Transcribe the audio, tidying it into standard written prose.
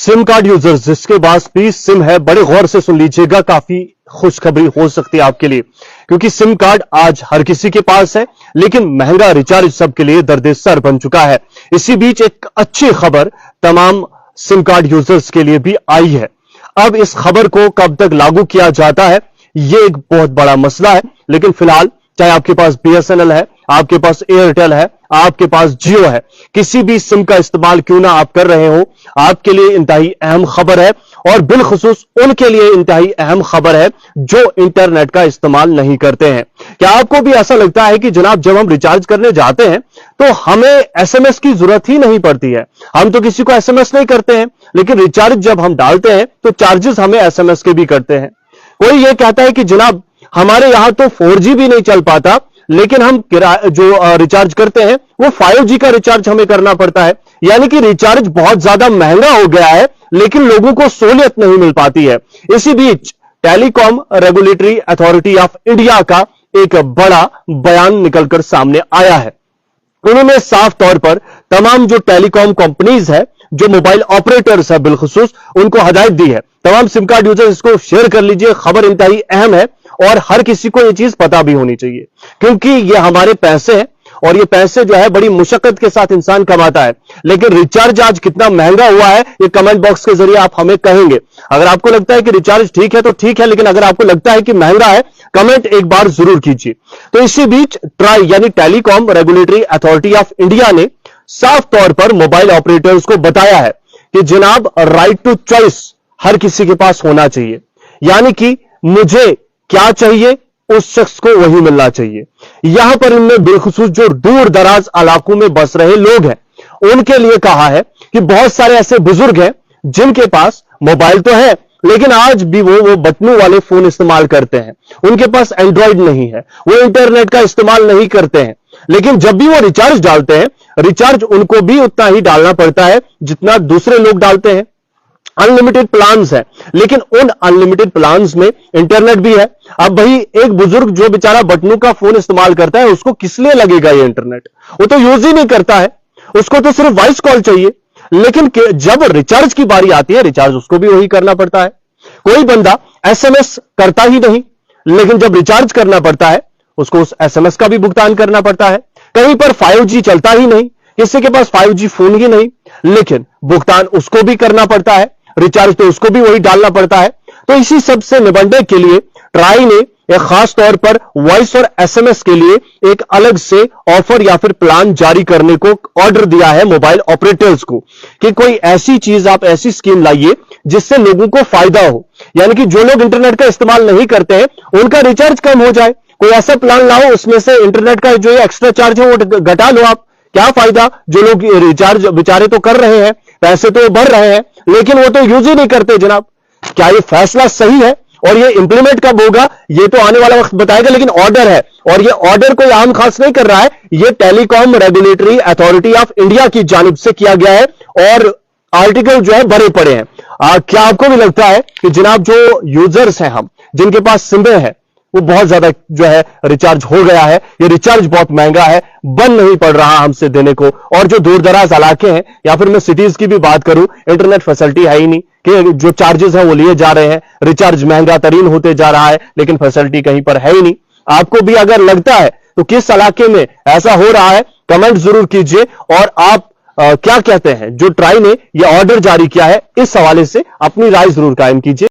SIM card users जिसके पास भी SIM है, बड़े गौर से सुन लीजिएगा, काफी खुशखबरी हो सकती है आपके लिए, क्योंकि सिम कार्ड आज हर किसी के पास है, लेकिन महंगा रिचार्ज सबके लिए दर्द-ए-सर बन चुका है। इसी बीच एक अच्छी खबर तमाम सिम कार्ड यूजर्स के लिए भी आई है। अब इस खबर को कब तक लागू किया जाता है, यह एक बहुत बड़ा मसला है, लेकिन फिलहाल चाहे आपके पास BSNL है, आपके पास एयरटेल है, आपके पास जियो है, किसी भी सिम का इस्तेमाल क्यों ना आप कर रहे हो, आपके लिए इंतहाई अहम खबर है। और बिलखुसूस उनके लिए इंतहाई अहम खबर है जो इंटरनेट का इस्तेमाल नहीं करते हैं। क्या आपको भी ऐसा लगता है कि जनाब जब हम रिचार्ज करने जाते हैं तो हमें SMS की जरूरत ही नहीं पड़ती है, हम तो किसी को SMS नहीं करते हैं, लेकिन रिचार्ज जब हम डालते हैं तो चार्जेस हमें SMS के भी करते हैं। कोई यह कहता है कि जनाब हमारे यहां तो 4G भी नहीं चल पाता, लेकिन हम जो रिचार्ज करते हैं वो 5G का रिचार्ज हमें करना पड़ता है। यानी कि रिचार्ज बहुत ज्यादा महंगा हो गया है, लेकिन लोगों को सहूलियत नहीं मिल पाती है। इसी बीच Telecom Regulatory Authority of India का एक बड़ा बयान निकलकर सामने आया है। उन्होंने साफ तौर पर तमाम जो टेलीकॉम कंपनीज है, जो मोबाइल ऑपरेटर्स है बिलखुसूस, उनको हदायत दी है। तमाम सिम कार्ड यूजर इसको शेयर कर लीजिए, खबर इंतहाई अहम है और हर किसी को यह चीज पता भी होनी चाहिए, क्योंकि ये हमारे पैसे हैं और ये पैसे जो है बड़ी मुशक्कत के साथ इंसान कमाता है। लेकिन रिचार्ज आज कितना महंगा हुआ है, ये कमेंट बॉक्स के जरिए आप हमें कहेंगे। अगर आपको लगता है कि रिचार्ज ठीक है तो ठीक है, लेकिन अगर आपको लगता है कि महंगा है, कमेंट एक बार जरूर कीजिए। तो इसी बीच ट्राई यानी telecom Regulatory Authority of India ने साफ तौर पर मोबाइल ऑपरेटर्स को बताया है कि जनाब राइट टू चॉइस हर किसी के पास होना चाहिए। यानी कि मुझे क्या चाहिए उस शख्स को वही मिलना चाहिए। यहां पर इनमें बिलखुसूस जो दूर दराज इलाकों में बस रहे लोग हैं, उनके लिए कहा है कि बहुत सारे ऐसे बुजुर्ग हैं जिनके पास मोबाइल तो है, लेकिन आज भी वो बटनों वाले फोन इस्तेमाल करते हैं, उनके पास एंड्रॉइड नहीं है, वो इंटरनेट का इस्तेमाल नहीं करते हैं। लेकिन जब भी वो रिचार्ज डालते हैं, रिचार्ज उनको भी उतना ही डालना पड़ता है जितना दूसरे लोग डालते हैं। अनलिमिटेड प्लान्स है, लेकिन उन अनलिमिटेड प्लान्स में इंटरनेट भी है। अब भाई एक बुजुर्ग जो बेचारा बटनों का फोन इस्तेमाल करता है, उसको किस लिए लगेगा ये इंटरनेट? वो तो यूज ही नहीं करता है, उसको तो सिर्फ वॉइस कॉल चाहिए। लेकिन जब रिचार्ज की बारी आती है, रिचार्ज उसको भी वही करना पड़ता है। कोई बंदा SMS करता ही नहीं, लेकिन जब रिचार्ज करना पड़ता है उसको उस SMS का भी भुगतान करना पड़ता है। कहीं पर 5G चलता ही नहीं, किसी के पास 5G फोन ही नहीं, लेकिन भुगतान उसको भी करना पड़ता है, रिचार्ज तो उसको भी वही डालना पड़ता है। तो इसी सब से निपटने के लिए ट्राई ने एक खास तौर पर वॉइस और SMS के लिए एक अलग से ऑफर या फिर प्लान जारी करने को ऑर्डर दिया है मोबाइल ऑपरेटर्स को कि कोई ऐसी चीज, आप ऐसी स्कीम लाइए जिससे लोगों को फायदा हो। यानी कि जो लोग इंटरनेट का इस्तेमाल नहीं करते हैं उनका रिचार्ज कम हो जाए। कोई ऐसा प्लान लाओ, उसमें से इंटरनेट का जो एक्स्ट्रा चार्ज है वो घटा लो आप। क्या फायदा, जो लोग रिचार्ज बेचारे तो कर रहे हैं, पैसे तो भर रहे हैं, लेकिन वो तो यूज ही नहीं करते जनाब। क्या ये फैसला सही है और ये इंप्लीमेंट कब होगा ये तो आने वाला वक्त बताएगा, लेकिन ऑर्डर है और ये ऑर्डर कोई आम खास नहीं कर रहा है, ये telecom Regulatory Authority of India की जानिब से किया गया है और आर्टिकल जो है भरे पड़े हैं। क्या आपको भी लगता है कि जनाब जो यूजर्स हैं, हम जिनके पास सिमें हैं, वो बहुत ज्यादा जो है रिचार्ज हो गया है, ये रिचार्ज बहुत महंगा है, बन नहीं पड़ रहा हमसे देने को। और जो दूर दराज इलाके हैं या फिर मैं सिटीज की भी बात करूं, इंटरनेट फैसिलिटी है ही नहीं, कि जो चार्जेस हैं वो लिए जा रहे हैं, रिचार्ज महंगा तरीन होते जा रहा है, लेकिन फैसिलिटी कहीं पर है ही नहीं। आपको भी अगर लगता है तो किस इलाके में ऐसा हो रहा है, कमेंट जरूर कीजिए। और आप क्या कहते हैं जो ट्राई ने यह ऑर्डर जारी किया है, इस हवाले से अपनी राय जरूर कायम कीजिए।